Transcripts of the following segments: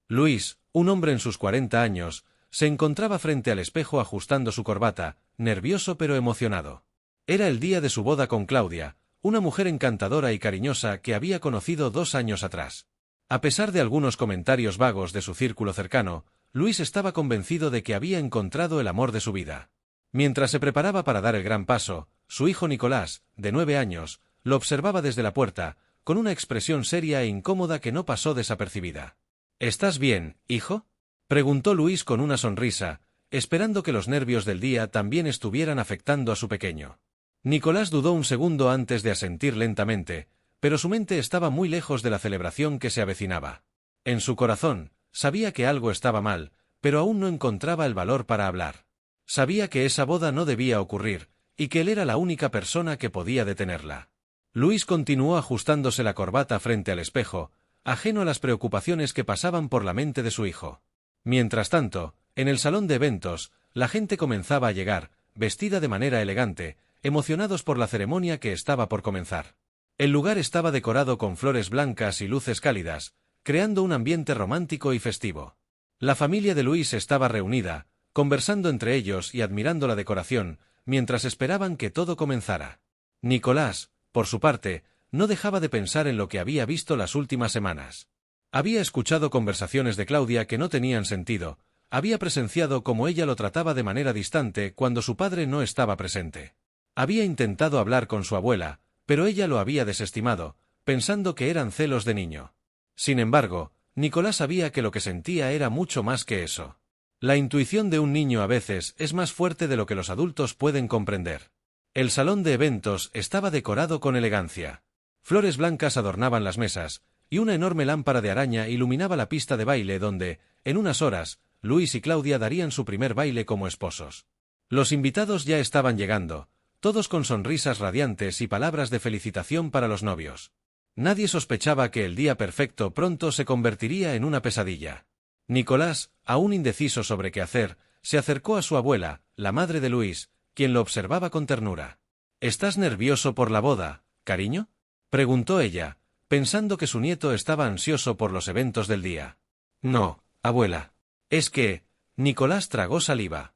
Luis, un hombre en sus 40 años, se encontraba frente al espejo ajustando su corbata, nervioso pero emocionado. Era el día de su boda con Claudia, una mujer encantadora y cariñosa que había conocido 2 años atrás. A pesar de algunos comentarios vagos de su círculo cercano, Luis estaba convencido de que había encontrado el amor de su vida. Mientras se preparaba para dar el gran paso, su hijo Nicolás, de 9 años, lo observaba desde la puerta, con una expresión seria e incómoda que no pasó desapercibida. ¿Estás bien, hijo?, preguntó Luis con una sonrisa, esperando que los nervios del día también estuvieran afectando a su pequeño. Nicolás dudó un segundo antes de asentir lentamente, pero su mente estaba muy lejos de la celebración que se avecinaba. En su corazón, sabía que algo estaba mal, pero aún no encontraba el valor para hablar. Sabía que esa boda no debía ocurrir, y que él era la única persona que podía detenerla. Luis continuó ajustándose la corbata frente al espejo, ajeno a las preocupaciones que pasaban por la mente de su hijo. Mientras tanto, en el salón de eventos, la gente comenzaba a llegar, vestida de manera elegante, emocionados por la ceremonia que estaba por comenzar. El lugar estaba decorado con flores blancas y luces cálidas, creando un ambiente romántico y festivo. La familia de Luis estaba reunida, conversando entre ellos y admirando la decoración, mientras esperaban que todo comenzara. Nicolás, por su parte, no dejaba de pensar en lo que había visto las últimas semanas. Había escuchado conversaciones de Claudia que no tenían sentido, había presenciado cómo ella lo trataba de manera distante cuando su padre no estaba presente. Había intentado hablar con su abuela, pero ella lo había desestimado, pensando que eran celos de niño. Sin embargo, Nicolás sabía que lo que sentía era mucho más que eso. La intuición de un niño a veces es más fuerte de lo que los adultos pueden comprender. El salón de eventos estaba decorado con elegancia. Flores blancas adornaban las mesas, y una enorme lámpara de araña iluminaba la pista de baile donde, en unas horas, Luis y Claudia darían su primer baile como esposos. Los invitados ya estaban llegando, todos con sonrisas radiantes y palabras de felicitación para los novios. Nadie sospechaba que el día perfecto pronto se convertiría en una pesadilla. Nicolás, aún indeciso sobre qué hacer, se acercó a su abuela, la madre de Luis, quien lo observaba con ternura. ¿Estás nervioso por la boda, cariño?, preguntó ella, pensando que su nieto estaba ansioso por los eventos del día. No, abuela. Es que... Nicolás tragó saliva.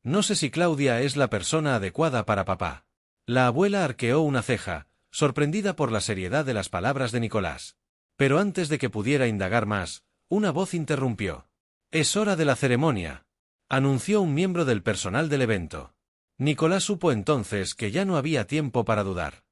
No sé si Claudia es la persona adecuada para papá. La abuela arqueó una ceja, sorprendida por la seriedad de las palabras de Nicolás. Pero antes de que pudiera indagar más, una voz interrumpió. «Es hora de la ceremonia», anunció un miembro del personal del evento. Nicolás supo entonces que ya no había tiempo para dudar.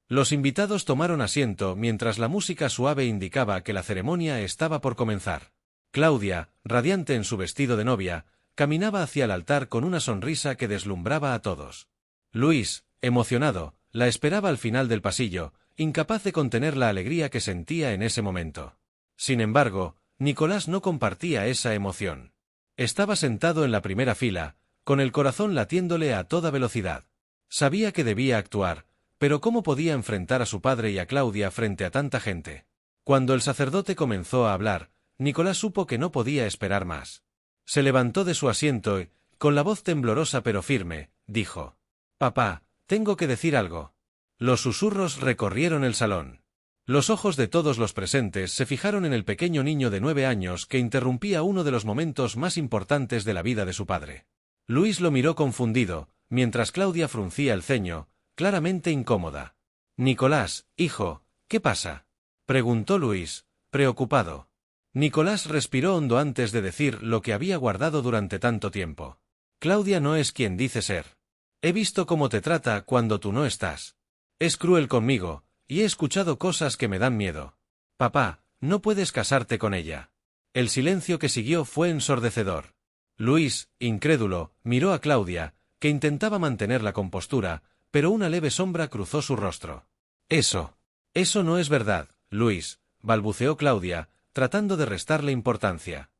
Los invitados tomaron asiento mientras la música suave indicaba que la ceremonia estaba por comenzar. Claudia, radiante en su vestido de novia, caminaba hacia el altar con una sonrisa que deslumbraba a todos. Luis, emocionado, la esperaba al final del pasillo, incapaz de contener la alegría que sentía en ese momento. Sin embargo, Nicolás no compartía esa emoción. Estaba sentado en la primera fila, con el corazón latiéndole a toda velocidad. Sabía que debía actuar, pero ¿cómo podía enfrentar a su padre y a Claudia frente a tanta gente? Cuando el sacerdote comenzó a hablar, Nicolás supo que no podía esperar más. Se levantó de su asiento y, con la voz temblorosa pero firme, dijo: «Papá, tengo que decir algo». Los susurros recorrieron el salón. Los ojos de todos los presentes se fijaron en el pequeño niño de 9 años que interrumpía uno de los momentos más importantes de la vida de su padre. Luis lo miró confundido, mientras Claudia fruncía el ceño, claramente incómoda. «Nicolás, hijo, ¿qué pasa?», preguntó Luis, preocupado. Nicolás respiró hondo antes de decir lo que había guardado durante tanto tiempo. «Claudia no es quien dice ser. He visto cómo te trata cuando tú no estás. Es cruel conmigo, y he escuchado cosas que me dan miedo. Papá, no puedes casarte con ella». El silencio que siguió fue ensordecedor. Luis, incrédulo, miró a Claudia, que intentaba mantener la compostura, pero una leve sombra cruzó su rostro. Eso no es verdad, Luis», balbuceó Claudia, tratando de restarle importancia.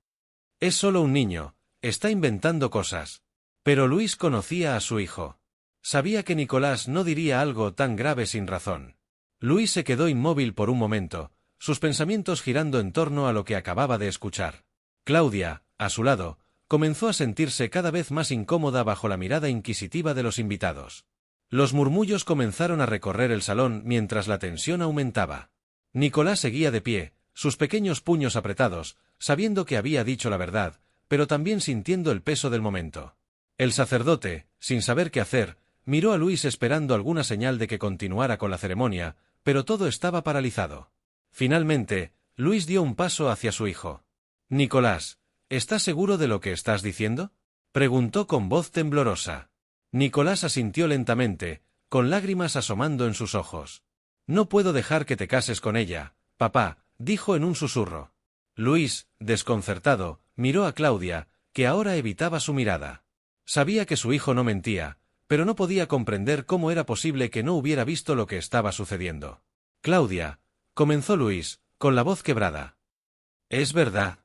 «Es solo un niño, está inventando cosas». Pero Luis conocía a su hijo. Sabía que Nicolás no diría algo tan grave sin razón. Luis se quedó inmóvil por un momento, sus pensamientos girando en torno a lo que acababa de escuchar. Claudia, a su lado, comenzó a sentirse cada vez más incómoda bajo la mirada inquisitiva de los invitados. Los murmullos comenzaron a recorrer el salón mientras la tensión aumentaba. Nicolás seguía de pie, sus pequeños puños apretados, sabiendo que había dicho la verdad, pero también sintiendo el peso del momento. El sacerdote, sin saber qué hacer, miró a Luis esperando alguna señal de que continuara con la ceremonia, pero todo estaba paralizado. Finalmente, Luis dio un paso hacia su hijo. «Nicolás, ¿estás seguro de lo que estás diciendo?», preguntó con voz temblorosa. Nicolás asintió lentamente, con lágrimas asomando en sus ojos. «No puedo dejar que te cases con ella, papá», dijo en un susurro. Luis, desconcertado, miró a Claudia, que ahora evitaba su mirada. Sabía que su hijo no mentía, pero no podía comprender cómo era posible que no hubiera visto lo que estaba sucediendo. «Claudia», comenzó Luis, con la voz quebrada. «¿Es verdad?».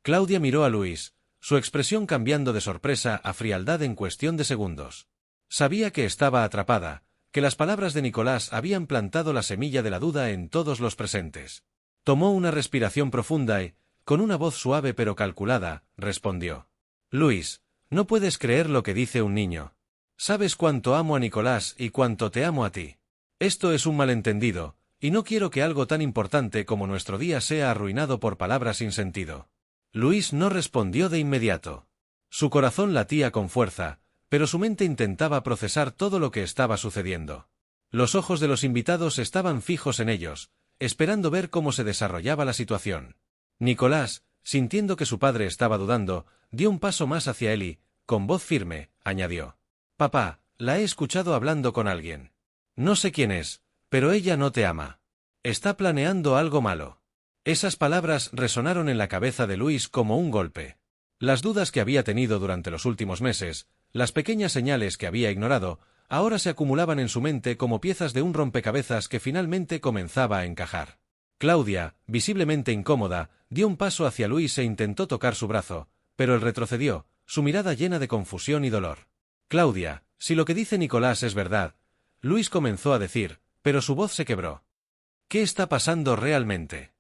Claudia miró a Luis, su expresión cambiando de sorpresa a frialdad en cuestión de segundos. Sabía que estaba atrapada, que las palabras de Nicolás habían plantado la semilla de la duda en todos los presentes. Tomó una respiración profunda y, con una voz suave pero calculada, respondió. «Luis, no puedes creer lo que dice un niño. Sabes cuánto amo a Nicolás y cuánto te amo a ti. Esto es un malentendido, y no quiero que algo tan importante como nuestro día sea arruinado por palabras sin sentido». Luis no respondió de inmediato. Su corazón latía con fuerza, pero su mente intentaba procesar todo lo que estaba sucediendo. Los ojos de los invitados estaban fijos en ellos, esperando ver cómo se desarrollaba la situación. Nicolás, sintiendo que su padre estaba dudando, dio un paso más hacia él y, con voz firme, añadió. «Papá, la he escuchado hablando con alguien. No sé quién es, pero ella no te ama. Está planeando algo malo». Esas palabras resonaron en la cabeza de Luis como un golpe. Las dudas que había tenido durante los últimos meses, las pequeñas señales que había ignorado, ahora se acumulaban en su mente como piezas de un rompecabezas que finalmente comenzaba a encajar. Claudia, visiblemente incómoda, dio un paso hacia Luis e intentó tocar su brazo, pero él retrocedió, su mirada llena de confusión y dolor. «Claudia, si lo que dice Nicolás es verdad», Luis comenzó a decir, pero su voz se quebró. «¿Qué está pasando realmente?».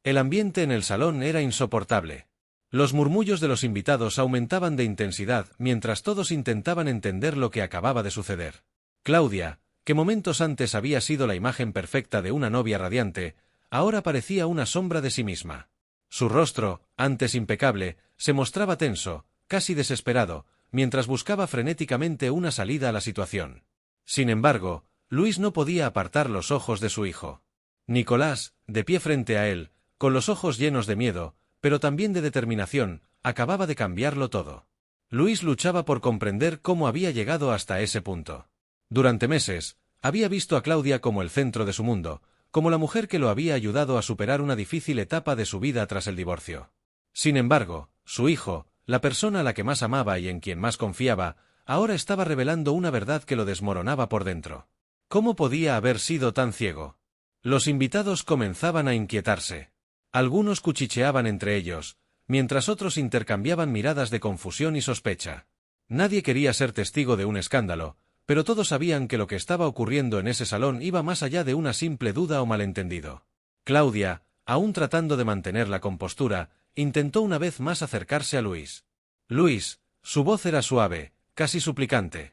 El ambiente en el salón era insoportable. Los murmullos de los invitados aumentaban de intensidad mientras todos intentaban entender lo que acababa de suceder. Claudia, que momentos antes había sido la imagen perfecta de una novia radiante, ahora parecía una sombra de sí misma. Su rostro, antes impecable, se mostraba tenso, casi desesperado, mientras buscaba frenéticamente una salida a la situación. Sin embargo, Luis no podía apartar los ojos de su hijo. Nicolás, de pie frente a él, con los ojos llenos de miedo, pero también de determinación, acababa de cambiarlo todo. Luis luchaba por comprender cómo había llegado hasta ese punto. Durante meses, había visto a Claudia como el centro de su mundo, como la mujer que lo había ayudado a superar una difícil etapa de su vida tras el divorcio. Sin embargo, su hijo, la persona a la que más amaba y en quien más confiaba, ahora estaba revelando una verdad que lo desmoronaba por dentro. ¿Cómo podía haber sido tan ciego? Los invitados comenzaban a inquietarse. Algunos cuchicheaban entre ellos, mientras otros intercambiaban miradas de confusión y sospecha. Nadie quería ser testigo de un escándalo, pero todos sabían que lo que estaba ocurriendo en ese salón iba más allá de una simple duda o malentendido. Claudia, aún tratando de mantener la compostura, intentó una vez más acercarse a Luis. «Luis», su voz era suave, casi suplicante.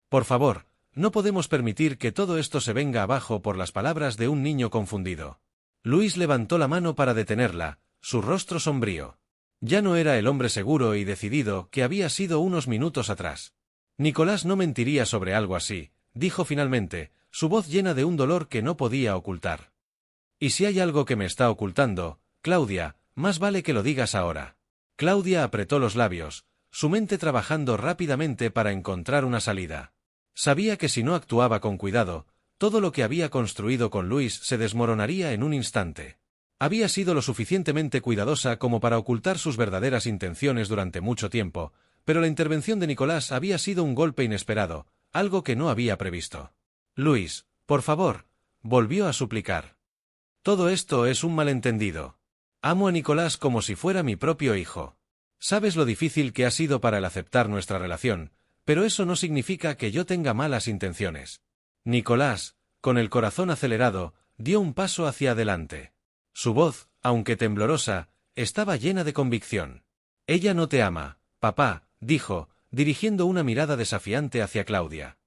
«Por favor, no podemos permitir que todo esto se venga abajo por las palabras de un niño confundido». Luis levantó la mano para detenerla, su rostro sombrío. Ya no era el hombre seguro y decidido que había sido unos minutos atrás. «Nicolás no mentiría sobre algo así», dijo finalmente, su voz llena de un dolor que no podía ocultar. «Y si hay algo que me está ocultando, Claudia, más vale que lo digas ahora». Claudia apretó los labios, su mente trabajando rápidamente para encontrar una salida. Sabía que si no actuaba con cuidado, todo lo que había construido con Luis se desmoronaría en un instante. Había sido lo suficientemente cuidadosa como para ocultar sus verdaderas intenciones durante mucho tiempo, pero la intervención de Nicolás había sido un golpe inesperado, algo que no había previsto. «Luis, por favor», volvió a suplicar. «Todo esto es un malentendido. Amo a Nicolás como si fuera mi propio hijo. Sabes lo difícil que ha sido para él aceptar nuestra relación, pero eso no significa que yo tenga malas intenciones». Nicolás, con el corazón acelerado, dio un paso hacia adelante. Su voz, aunque temblorosa, estaba llena de convicción. «Ella no te ama, papá», dijo, dirigiendo una mirada desafiante hacia Claudia.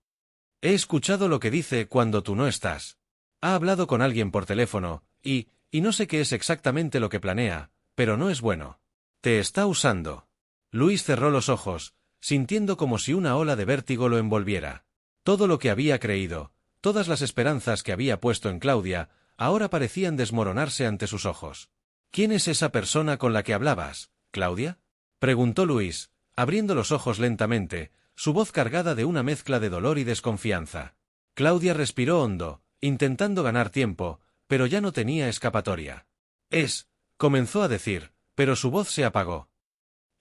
«He escuchado lo que dice cuando tú no estás. Ha hablado con alguien por teléfono, y no sé qué es exactamente lo que planea, pero no es bueno». Te está usando. Luis cerró los ojos, sintiendo como si una ola de vértigo lo envolviera. Todo lo que había creído, todas las esperanzas que había puesto en Claudia, ahora parecían desmoronarse ante sus ojos. ¿Quién es esa persona con la que hablabas, Claudia? Preguntó Luis, abriendo los ojos lentamente, su voz cargada de una mezcla de dolor y desconfianza. Claudia respiró hondo, intentando ganar tiempo, pero ya no tenía escapatoria. Comenzó a decir, pero su voz se apagó.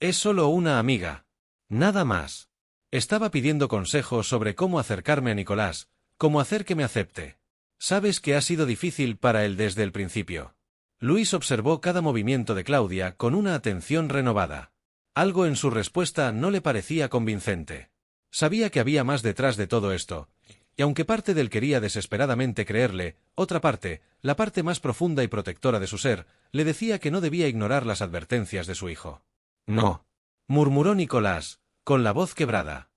Es solo una amiga. Nada más. Estaba pidiendo consejos sobre cómo acercarme a Nicolás, cómo hacer que me acepte. Sabes que ha sido difícil para él desde el principio. Luis observó cada movimiento de Claudia con una atención renovada. Algo en su respuesta no le parecía convincente. Sabía que había más detrás de todo esto, y aunque parte de él quería desesperadamente creerle, otra parte, la parte más profunda y protectora de su ser, le decía que no debía ignorar las advertencias de su hijo. No, murmuró Nicolás, con la voz quebrada.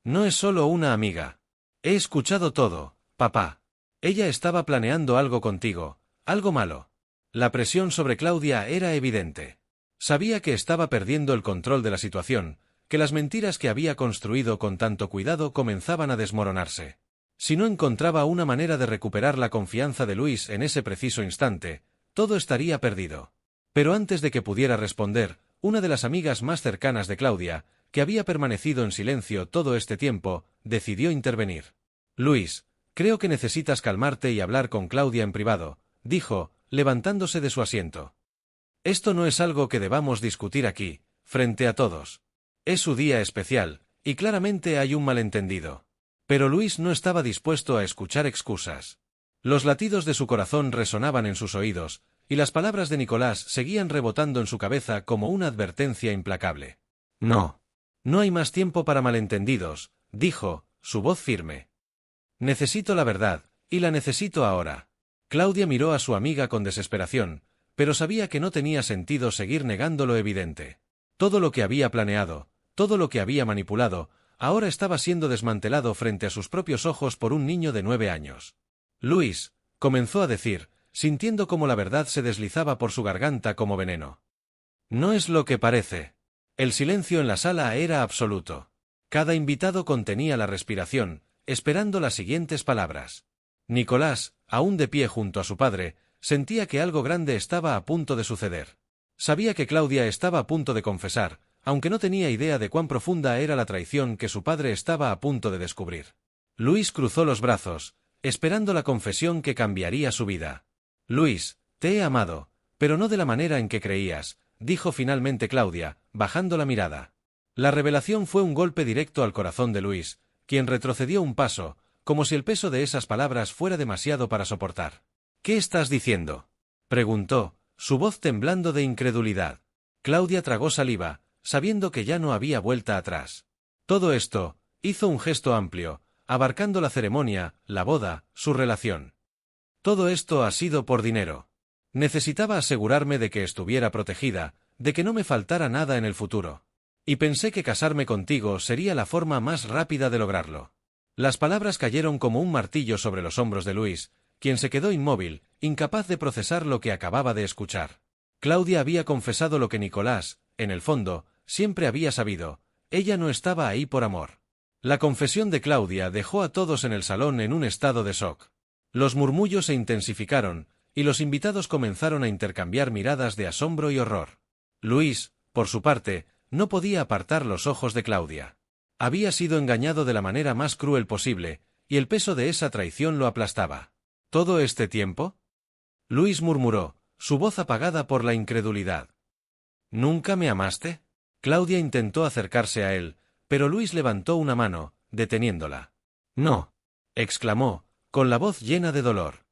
No es solo una amiga. He escuchado todo, papá. Ella estaba planeando algo contigo, algo malo. La presión sobre Claudia era evidente. Sabía que estaba perdiendo el control de la situación, que las mentiras que había construido con tanto cuidado comenzaban a desmoronarse. Si no encontraba una manera de recuperar la confianza de Luis en ese preciso instante, todo estaría perdido. Pero antes de que pudiera responder, una de las amigas más cercanas de Claudia, que había permanecido en silencio todo este tiempo, decidió intervenir. Luis, creo que necesitas calmarte y hablar con Claudia en privado, dijo, levantándose de su asiento. Esto no es algo que debamos discutir aquí, frente a todos. Es su día especial, y claramente hay un malentendido. Pero Luis no estaba dispuesto a escuchar excusas. Los latidos de su corazón resonaban en sus oídos, y las palabras de Nicolás seguían rebotando en su cabeza como una advertencia implacable. No. No hay más tiempo para malentendidos, dijo, su voz firme. Necesito la verdad, y la necesito ahora. Claudia miró a su amiga con desesperación, pero sabía que no tenía sentido seguir negando lo evidente. Todo lo que había planeado, todo lo que había manipulado, ahora estaba siendo desmantelado frente a sus propios ojos por un niño de 9 años. Luis, comenzó a decir, sintiendo como la verdad se deslizaba por su garganta como veneno. No es lo que parece. El silencio en la sala era absoluto. Cada invitado contenía la respiración, esperando las siguientes palabras. Nicolás, aún de pie junto a su padre, sentía que algo grande estaba a punto de suceder. Sabía que Claudia estaba a punto de confesar, aunque no tenía idea de cuán profunda era la traición que su padre estaba a punto de descubrir. Luis cruzó los brazos, esperando la confesión que cambiaría su vida. Luis, te he amado, pero no de la manera en que creías, dijo finalmente Claudia, bajando la mirada. La revelación fue un golpe directo al corazón de Luis, quien retrocedió un paso, como si el peso de esas palabras fuera demasiado para soportar. ¿Qué estás diciendo?, preguntó, su voz temblando de incredulidad. Claudia tragó saliva, sabiendo que ya no había vuelta atrás. Todo esto, hizo un gesto amplio, abarcando la ceremonia, la boda, su relación. Todo esto ha sido por dinero. Necesitaba asegurarme de que estuviera protegida, de que no me faltara nada en el futuro. Y pensé que casarme contigo sería la forma más rápida de lograrlo. Las palabras cayeron como un martillo sobre los hombros de Luis, quien se quedó inmóvil, incapaz de procesar lo que acababa de escuchar. Claudia había confesado lo que Nicolás, en el fondo, siempre había sabido: ella no estaba ahí por amor. La confesión de Claudia dejó a todos en el salón en un estado de shock. Los murmullos se intensificaron, y los invitados comenzaron a intercambiar miradas de asombro y horror. Luis, por su parte, no podía apartar los ojos de Claudia. Había sido engañado de la manera más cruel posible, y el peso de esa traición lo aplastaba. ¿Todo este tiempo?, Luis murmuró, su voz apagada por la incredulidad. ¿Nunca me amaste? Claudia intentó acercarse a él, pero Luis levantó una mano, deteniéndola. No, exclamó, con la voz llena de dolor.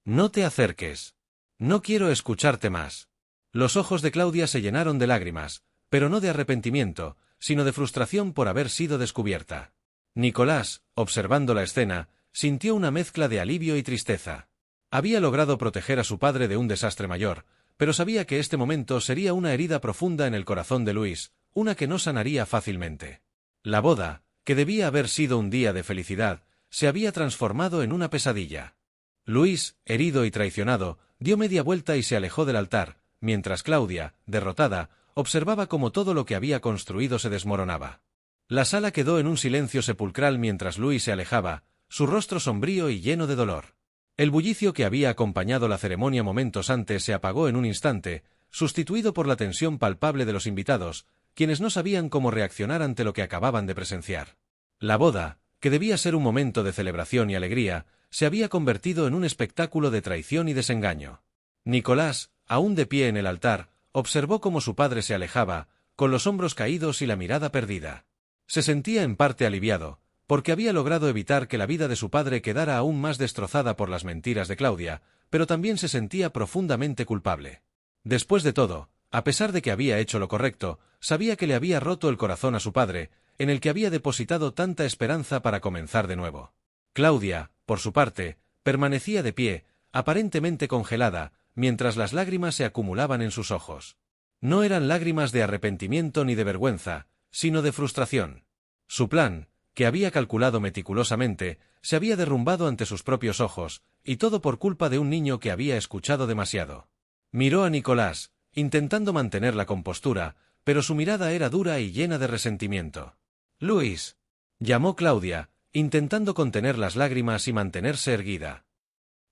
No te acerques. No quiero escucharte más. Los ojos de Claudia se llenaron de lágrimas, pero no de arrepentimiento, sino de frustración por haber sido descubierta. Nicolás, observando la escena, sintió una mezcla de alivio y tristeza. Había logrado proteger a su padre de un desastre mayor, pero sabía que este momento sería una herida profunda en el corazón de Luis, una que no sanaría fácilmente. La boda, que debía haber sido un día de felicidad, se había transformado en una pesadilla. Luis, herido y traicionado, dio media vuelta y se alejó del altar, mientras Claudia, derrotada, observaba cómo todo lo que había construido se desmoronaba. La sala quedó en un silencio sepulcral mientras Louis se alejaba, su rostro sombrío y lleno de dolor. El bullicio que había acompañado la ceremonia momentos antes se apagó en un instante, sustituido por la tensión palpable de los invitados, quienes no sabían cómo reaccionar ante lo que acababan de presenciar. La boda, que debía ser un momento de celebración y alegría, se había convertido en un espectáculo de traición y desengaño. Nicolás, aún de pie en el altar, observó cómo su padre se alejaba, con los hombros caídos y la mirada perdida. Se sentía en parte aliviado, porque había logrado evitar que la vida de su padre quedara aún más destrozada por las mentiras de Claudia, pero también se sentía profundamente culpable. Después de todo, a pesar de que había hecho lo correcto, sabía que le había roto el corazón a su padre, en el que había depositado tanta esperanza para comenzar de nuevo. Claudia, por su parte, permanecía de pie, aparentemente congelada, mientras las lágrimas se acumulaban en sus ojos. No eran lágrimas de arrepentimiento ni de vergüenza, sino de frustración. Su plan, que había calculado meticulosamente, se había derrumbado ante sus propios ojos, y todo por culpa de un niño que había escuchado demasiado. Miró a Nicolás, intentando mantener la compostura, pero su mirada era dura y llena de resentimiento. «Luis», llamó Claudia, intentando contener las lágrimas y mantenerse erguida.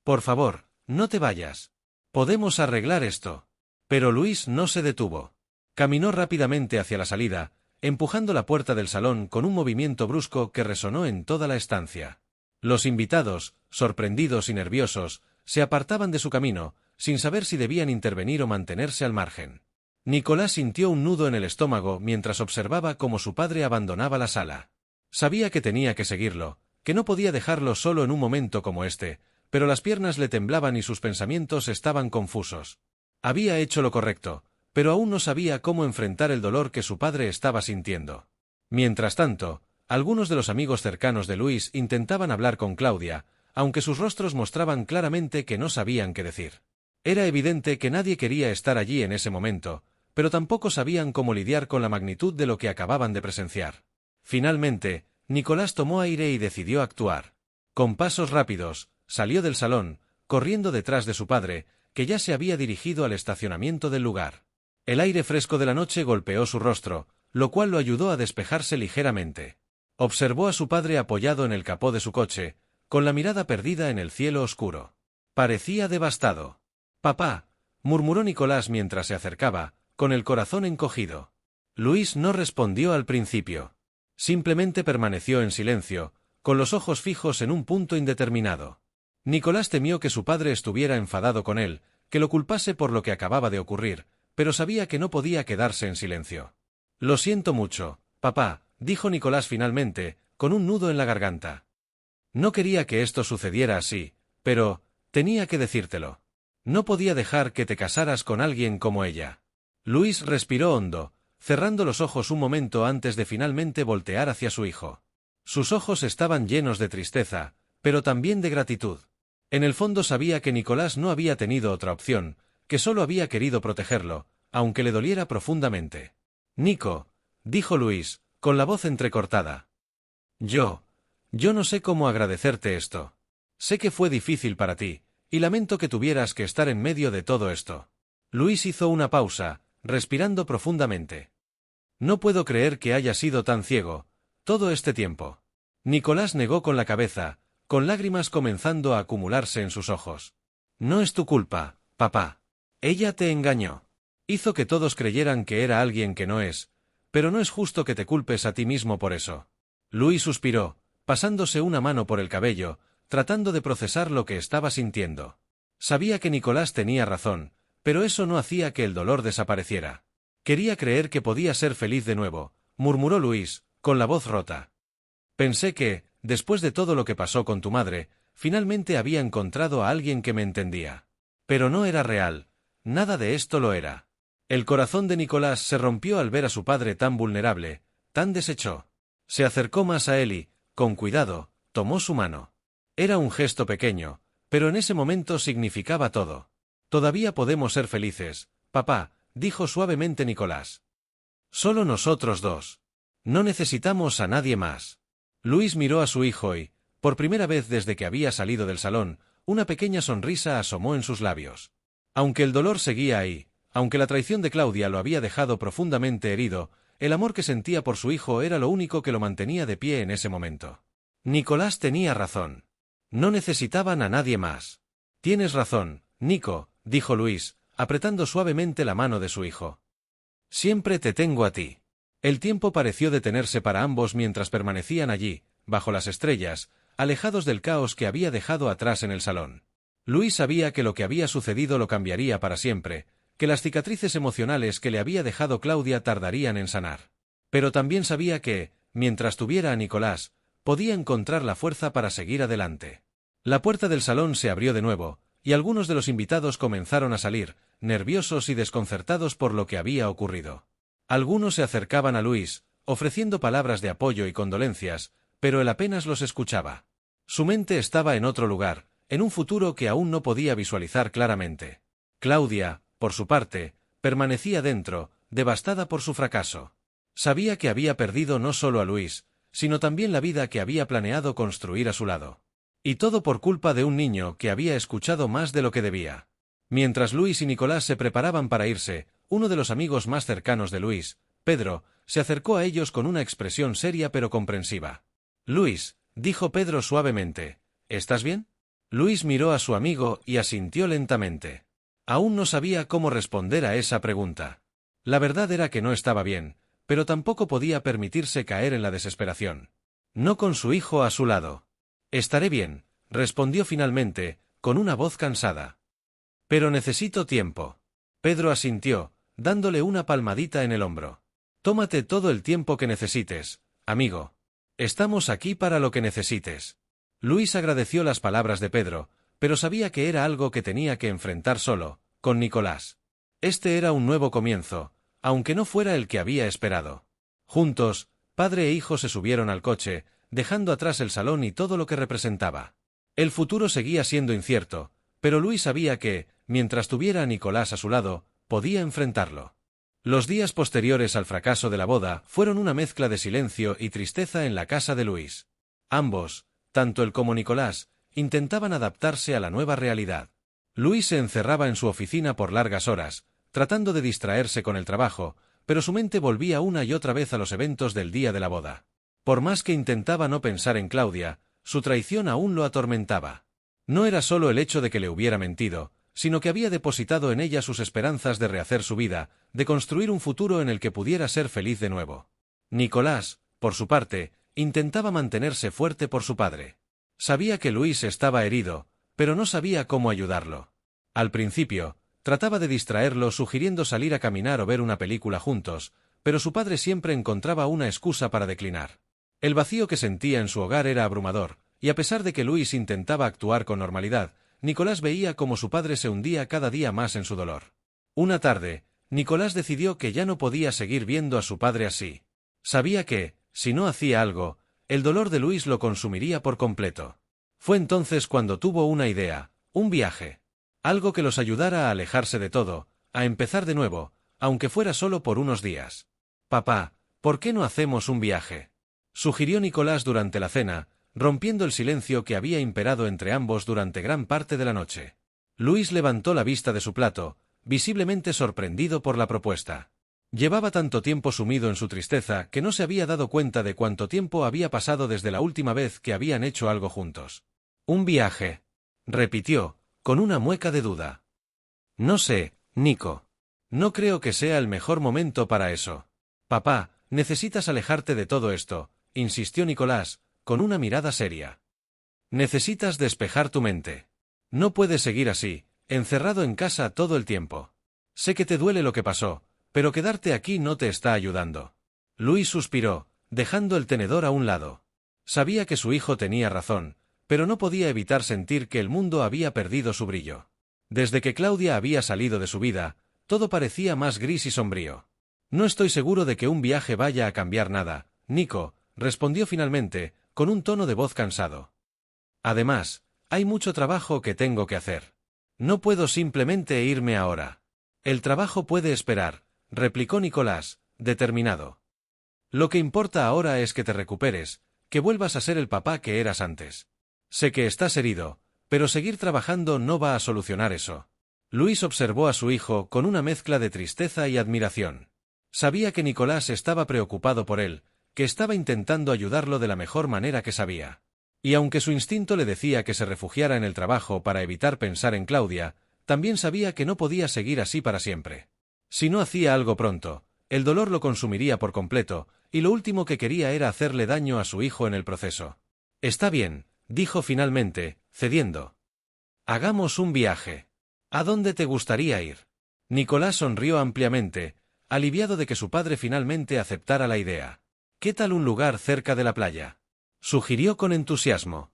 «Por favor, no te vayas. Podemos arreglar esto». Pero Luis no se detuvo. Caminó rápidamente hacia la salida, empujando la puerta del salón con un movimiento brusco que resonó en toda la estancia. Los invitados, sorprendidos y nerviosos, se apartaban de su camino, sin saber si debían intervenir o mantenerse al margen. Nicolás sintió un nudo en el estómago mientras observaba cómo su padre abandonaba la sala. Sabía que tenía que seguirlo, que no podía dejarlo solo en un momento como este, pero las piernas le temblaban y sus pensamientos estaban confusos. Había hecho lo correcto, pero aún no sabía cómo enfrentar el dolor que su padre estaba sintiendo. Mientras tanto, algunos de los amigos cercanos de Luis intentaban hablar con Claudia, aunque sus rostros mostraban claramente que no sabían qué decir. Era evidente que nadie quería estar allí en ese momento, pero tampoco sabían cómo lidiar con la magnitud de lo que acababan de presenciar. Finalmente, Nicolás tomó aire y decidió actuar. Con pasos rápidos, salió del salón, corriendo detrás de su padre, que ya se había dirigido al estacionamiento del lugar. El aire fresco de la noche golpeó su rostro, lo cual lo ayudó a despejarse ligeramente. Observó a su padre apoyado en el capó de su coche, con la mirada perdida en el cielo oscuro. Parecía devastado. «Papá», murmuró Nicolás mientras se acercaba, con el corazón encogido. Luis no respondió al principio. Simplemente permaneció en silencio, con los ojos fijos en un punto indeterminado. Nicolás temió que su padre estuviera enfadado con él, que lo culpase por lo que acababa de ocurrir, pero sabía que no podía quedarse en silencio. «Lo siento mucho, papá», dijo Nicolás finalmente, con un nudo en la garganta. «No quería que esto sucediera así, pero tenía que decírtelo. No podía dejar que te casaras con alguien como ella». Luis respiró hondo, cerrando los ojos un momento antes de finalmente voltear hacia su hijo. Sus ojos estaban llenos de tristeza, pero también de gratitud. En el fondo sabía que Nicolás no había tenido otra opción, que solo había querido protegerlo, aunque le doliera profundamente. «Nico», dijo Luis, con la voz entrecortada. Yo no sé cómo agradecerte esto. Sé que fue difícil para ti, y lamento que tuvieras que estar en medio de todo esto». Luis hizo una pausa, respirando profundamente. «No puedo creer que haya sido tan ciego, todo este tiempo». Nicolás negó con la cabeza, con lágrimas comenzando a acumularse en sus ojos. «No es tu culpa, papá. Ella te engañó. Hizo que todos creyeran que era alguien que no es, pero no es justo que te culpes a ti mismo por eso». Luis suspiró, pasándose una mano por el cabello, tratando de procesar lo que estaba sintiendo. Sabía que Nicolás tenía razón, pero eso no hacía que el dolor desapareciera. «Quería creer que podía ser feliz de nuevo», murmuró Luis, con la voz rota. «Pensé que, después de todo lo que pasó con tu madre, finalmente había encontrado a alguien que me entendía. Pero no era real, nada de esto lo era». El corazón de Nicolás se rompió al ver a su padre tan vulnerable, tan deshecho. Se acercó más a él y, con cuidado, tomó su mano. Era un gesto pequeño, pero en ese momento significaba todo. «Todavía podemos ser felices, papá», dijo suavemente Nicolás. «Solo nosotros dos. No necesitamos a nadie más». Luis miró a su hijo y, por primera vez desde que había salido del salón, una pequeña sonrisa asomó en sus labios. Aunque el dolor seguía ahí, Aunque la traición de Claudia lo había dejado profundamente herido, el amor que sentía por su hijo era lo único que lo mantenía de pie en ese momento. Nicolás tenía razón. No necesitaban a nadie más. Tienes razón, Nico, dijo Luis, apretando suavemente la mano de su hijo. Siempre te tengo a ti. El tiempo pareció detenerse para ambos mientras permanecían allí, bajo las estrellas, alejados del caos que había dejado atrás en el salón. Luis sabía que lo que había sucedido lo cambiaría para siempre, que las cicatrices emocionales que le había dejado Claudia tardarían en sanar. Pero también sabía que, mientras tuviera a Nicolás, podía encontrar la fuerza para seguir adelante. La puerta del salón se abrió de nuevo, y algunos de los invitados comenzaron a salir, nerviosos y desconcertados por lo que había ocurrido. Algunos se acercaban a Luis, ofreciendo palabras de apoyo y condolencias, pero él apenas los escuchaba. Su mente estaba en otro lugar, en un futuro que aún no podía visualizar claramente. Claudia, por su parte, permanecía dentro, devastada por su fracaso. Sabía que había perdido no solo a Luis, sino también la vida que había planeado construir a su lado. Y todo por culpa de un niño que había escuchado más de lo que debía. Mientras Luis y Nicolás se preparaban para irse, uno de los amigos más cercanos de Luis, Pedro, se acercó a ellos con una expresión seria pero comprensiva. «Luis», dijo Pedro suavemente, «¿estás bien?» Luis miró a su amigo y asintió lentamente. Aún no sabía cómo responder a esa pregunta. La verdad era que no estaba bien, pero tampoco podía permitirse caer en la desesperación. No con su hijo a su lado. «Estaré bien», respondió finalmente, con una voz cansada. «Pero necesito tiempo». Pedro asintió, dándole una palmadita en el hombro. «Tómate todo el tiempo que necesites, amigo. Estamos aquí para lo que necesites». Luis agradeció las palabras de Pedro, pero sabía que era algo que tenía que enfrentar solo, con Nicolás. Este era un nuevo comienzo, aunque no fuera el que había esperado. Juntos, padre e hijo se subieron al coche, dejando atrás el salón y todo lo que representaba. El futuro seguía siendo incierto, pero Luis sabía que, mientras tuviera a Nicolás a su lado, podía enfrentarlo. Los días posteriores al fracaso de la boda fueron una mezcla de silencio y tristeza en la casa de Luis. Ambos, tanto él como Nicolás, intentaban adaptarse a la nueva realidad. Luis se encerraba en su oficina por largas horas, tratando de distraerse con el trabajo, pero su mente volvía una y otra vez a los eventos del día de la boda. Por más que intentaba no pensar en Claudia, su traición aún lo atormentaba. No era solo el hecho de que le hubiera mentido, sino que había depositado en ella sus esperanzas de rehacer su vida, de construir un futuro en el que pudiera ser feliz de nuevo. Nicolás, por su parte, intentaba mantenerse fuerte por su padre. Sabía que Luis estaba herido, pero no sabía cómo ayudarlo. Al principio, trataba de distraerlo sugiriendo salir a caminar o ver una película juntos, pero su padre siempre encontraba una excusa para declinar. El vacío que sentía en su hogar era abrumador, y a pesar de que Luis intentaba actuar con normalidad, Nicolás veía cómo su padre se hundía cada día más en su dolor. Una tarde, Nicolás decidió que ya no podía seguir viendo a su padre así. Sabía que, si no hacía algo, el dolor de Luis lo consumiría por completo. Fue entonces cuando tuvo una idea, un viaje. Algo que los ayudara a alejarse de todo, a empezar de nuevo, aunque fuera solo por unos días. «Papá, ¿por qué no hacemos un viaje?», sugirió Nicolás durante la cena, rompiendo el silencio que había imperado entre ambos durante gran parte de la noche. Luis levantó la vista de su plato, visiblemente sorprendido por la propuesta. Llevaba tanto tiempo sumido en su tristeza que no se había dado cuenta de cuánto tiempo había pasado desde la última vez que habían hecho algo juntos. «Un viaje», repitió, con una mueca de duda. «No sé, Nico. No creo que sea el mejor momento para eso». «Papá, necesitas alejarte de todo esto», insistió Nicolás, con una mirada seria. «Necesitas despejar tu mente. No puedes seguir así, encerrado en casa todo el tiempo. Sé que te duele lo que pasó, pero quedarte aquí no te está ayudando». Luis suspiró, dejando el tenedor a un lado. Sabía que su hijo tenía razón, pero no podía evitar sentir que el mundo había perdido su brillo. Desde que Claudia había salido de su vida, todo parecía más gris y sombrío. «No estoy seguro de que un viaje vaya a cambiar nada, Nico», respondió finalmente, con un tono de voz cansado. «Además, hay mucho trabajo que tengo que hacer. No puedo simplemente irme ahora». «El trabajo puede esperar», replicó Nicolás, determinado. «Lo que importa ahora es que te recuperes, que vuelvas a ser el papá que eras antes. Sé que estás herido, pero seguir trabajando no va a solucionar eso». Luis observó a su hijo con una mezcla de tristeza y admiración. Sabía que Nicolás estaba preocupado por él, que estaba intentando ayudarlo de la mejor manera que sabía. Y aunque su instinto le decía que se refugiara en el trabajo para evitar pensar en Claudia, también sabía que no podía seguir así para siempre. Si no hacía algo pronto, el dolor lo consumiría por completo, y lo último que quería era hacerle daño a su hijo en el proceso. «Está bien», dijo finalmente, cediendo. «Hagamos un viaje. ¿A dónde te gustaría ir?» Nicolás sonrió ampliamente, aliviado de que su padre finalmente aceptara la idea. «¿Qué tal un lugar cerca de la playa?», sugirió con entusiasmo.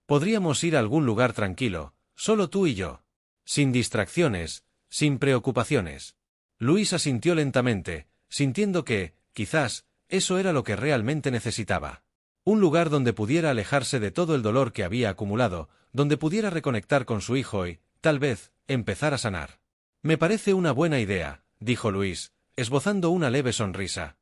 «Podríamos ir a algún lugar tranquilo, solo tú y yo. Sin distracciones, sin preocupaciones». Luis asintió lentamente, sintiendo que, quizás, eso era lo que realmente necesitaba. Un lugar donde pudiera alejarse de todo el dolor que había acumulado, donde pudiera reconectar con su hijo y, tal vez, empezar a sanar. «Me parece una buena idea», dijo Luis, esbozando una leve sonrisa.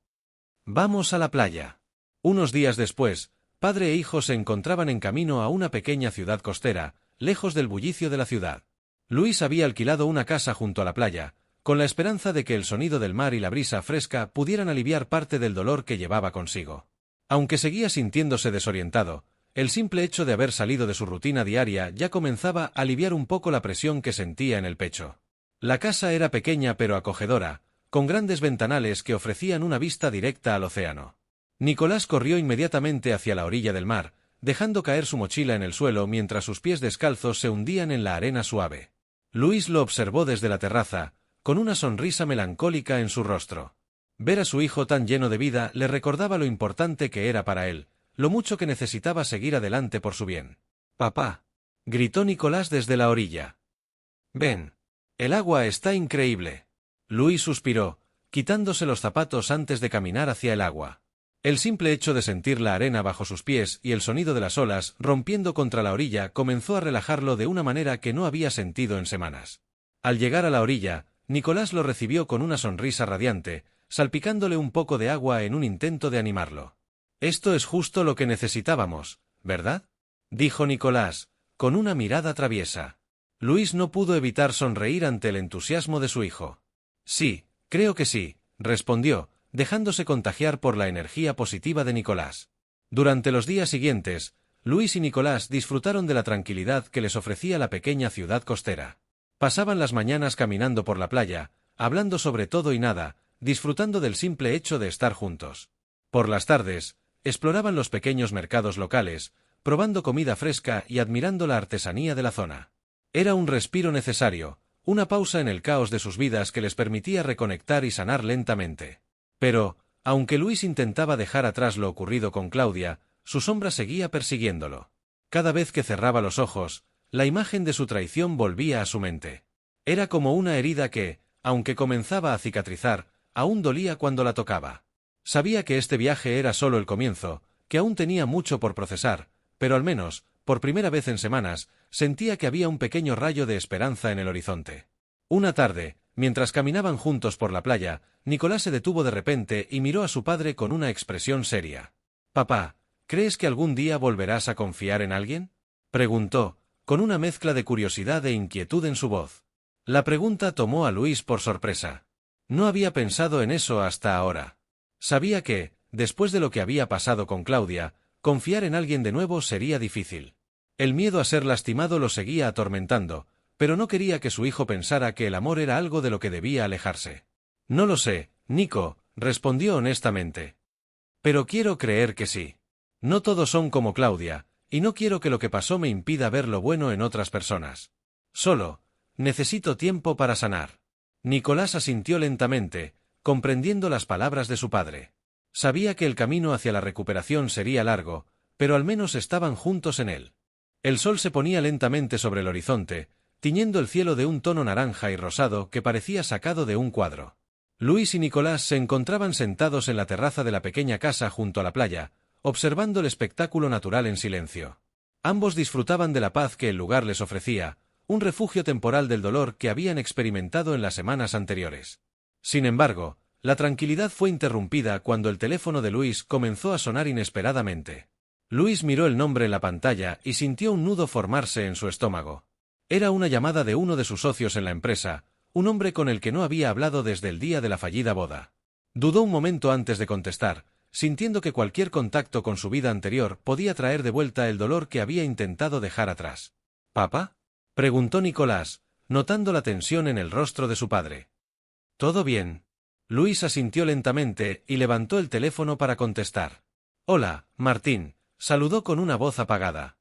«Vamos a la playa». Unos días después, padre e hijo se encontraban en camino a una pequeña ciudad costera, lejos del bullicio de la ciudad. Luis había alquilado una casa junto a la playa, con la esperanza de que el sonido del mar y la brisa fresca pudieran aliviar parte del dolor que llevaba consigo. Aunque seguía sintiéndose desorientado, el simple hecho de haber salido de su rutina diaria ya comenzaba a aliviar un poco la presión que sentía en el pecho. La casa era pequeña pero acogedora, con grandes ventanales que ofrecían una vista directa al océano. Nicolás corrió inmediatamente hacia la orilla del mar, dejando caer su mochila en el suelo mientras sus pies descalzos se hundían en la arena suave. Luis lo observó desde la terraza, con una sonrisa melancólica en su rostro. Ver a su hijo tan lleno de vida le recordaba lo importante que era para él, lo mucho que necesitaba seguir adelante por su bien. «Papá», gritó Nicolás desde la orilla. «Ven. El agua está increíble». Luis suspiró, quitándose los zapatos antes de caminar hacia el agua. El simple hecho de sentir la arena bajo sus pies y el sonido de las olas rompiendo contra la orilla comenzó a relajarlo de una manera que no había sentido en semanas. Al llegar a la orilla, Nicolás lo recibió con una sonrisa radiante, salpicándole un poco de agua en un intento de animarlo. «Esto es justo lo que necesitábamos, ¿verdad?», dijo Nicolás, con una mirada traviesa. Luis no pudo evitar sonreír ante el entusiasmo de su hijo. «Sí, creo que sí», respondió, dejándose contagiar por la energía positiva de Nicolás. Durante los días siguientes, Luis y Nicolás disfrutaron de la tranquilidad que les ofrecía la pequeña ciudad costera. Pasaban las mañanas caminando por la playa, hablando sobre todo y nada, disfrutando del simple hecho de estar juntos. Por las tardes, exploraban los pequeños mercados locales, probando comida fresca y admirando la artesanía de la zona. Era un respiro necesario, una pausa en el caos de sus vidas que les permitía reconectar y sanar lentamente. Pero, aunque Luis intentaba dejar atrás lo ocurrido con Claudia, su sombra seguía persiguiéndolo. Cada vez que cerraba los ojos, la imagen de su traición volvía a su mente. Era como una herida que, aunque comenzaba a cicatrizar, aún dolía cuando la tocaba. Sabía que este viaje era solo el comienzo, que aún tenía mucho por procesar, pero al menos, por primera vez en semanas, sentía que había un pequeño rayo de esperanza en el horizonte. Una tarde, mientras caminaban juntos por la playa, Nicolás se detuvo de repente y miró a su padre con una expresión seria. «Papá, ¿crees que algún día volverás a confiar en alguien?», preguntó, con una mezcla de curiosidad e inquietud en su voz. La pregunta tomó a Luis por sorpresa. No había pensado en eso hasta ahora. Sabía que, después de lo que había pasado con Claudia, confiar en alguien de nuevo sería difícil. El miedo a ser lastimado lo seguía atormentando, pero no quería que su hijo pensara que el amor era algo de lo que debía alejarse. «No lo sé, Nico», respondió honestamente. «Pero quiero creer que sí. No todos son como Claudia, y no quiero que lo que pasó me impida ver lo bueno en otras personas. Solo, necesito tiempo para sanar». Nicolás asintió lentamente, comprendiendo las palabras de su padre. Sabía que el camino hacia la recuperación sería largo, pero al menos estaban juntos en él. El sol se ponía lentamente sobre el horizonte, tiñendo el cielo de un tono naranja y rosado que parecía sacado de un cuadro. Luis y Nicolás se encontraban sentados en la terraza de la pequeña casa junto a la playa, observando el espectáculo natural en silencio. Ambos disfrutaban de la paz que el lugar les ofrecía, un refugio temporal del dolor que habían experimentado en las semanas anteriores. Sin embargo, la tranquilidad fue interrumpida cuando el teléfono de Luis comenzó a sonar inesperadamente. Luis miró el nombre en la pantalla y sintió un nudo formarse en su estómago. Era una llamada de uno de sus socios en la empresa, un hombre con el que no había hablado desde el día de la fallida boda. Dudó un momento antes de contestar, sintiendo que cualquier contacto con su vida anterior podía traer de vuelta el dolor que había intentado dejar atrás. ¿Papá?, preguntó Nicolás, notando la tensión en el rostro de su padre. ¿Todo bien? Luis asintió lentamente y levantó el teléfono para contestar. Hola, Martín, saludó con una voz apagada.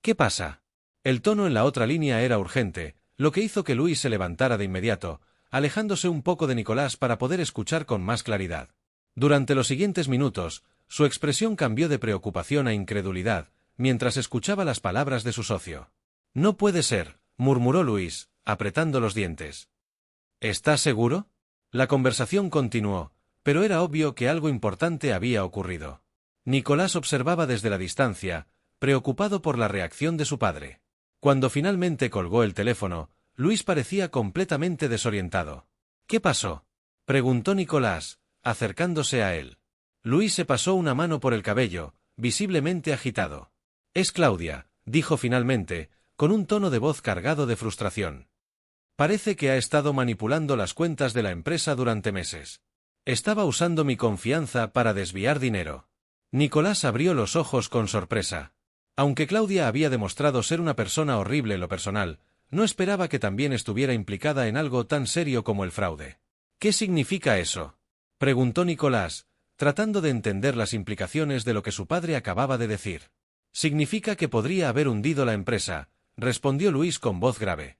¿Qué pasa? El tono en la otra línea era urgente, lo que hizo que Luis se levantara de inmediato, alejándose un poco de Nicolás para poder escuchar con más claridad. Durante los siguientes minutos, su expresión cambió de preocupación a incredulidad, mientras escuchaba las palabras de su socio. No puede ser, murmuró Luis, apretando los dientes. ¿Estás seguro? La conversación continuó, pero era obvio que algo importante había ocurrido. Nicolás observaba desde la distancia, preocupado por la reacción de su padre. Cuando finalmente colgó el teléfono, Luis parecía completamente desorientado. ¿Qué pasó?, preguntó Nicolás, acercándose a él. Luis se pasó una mano por el cabello, visiblemente agitado. Es Claudia, dijo finalmente, con un tono de voz cargado de frustración. Parece que ha estado manipulando las cuentas de la empresa durante meses. Estaba usando mi confianza para desviar dinero. Nicolás abrió los ojos con sorpresa. Aunque Claudia había demostrado ser una persona horrible en lo personal, no esperaba que también estuviera implicada en algo tan serio como el fraude. ¿Qué significa eso?, preguntó Nicolás, tratando de entender las implicaciones de lo que su padre acababa de decir. Significa que podría haber hundido la empresa, respondió Luis con voz grave.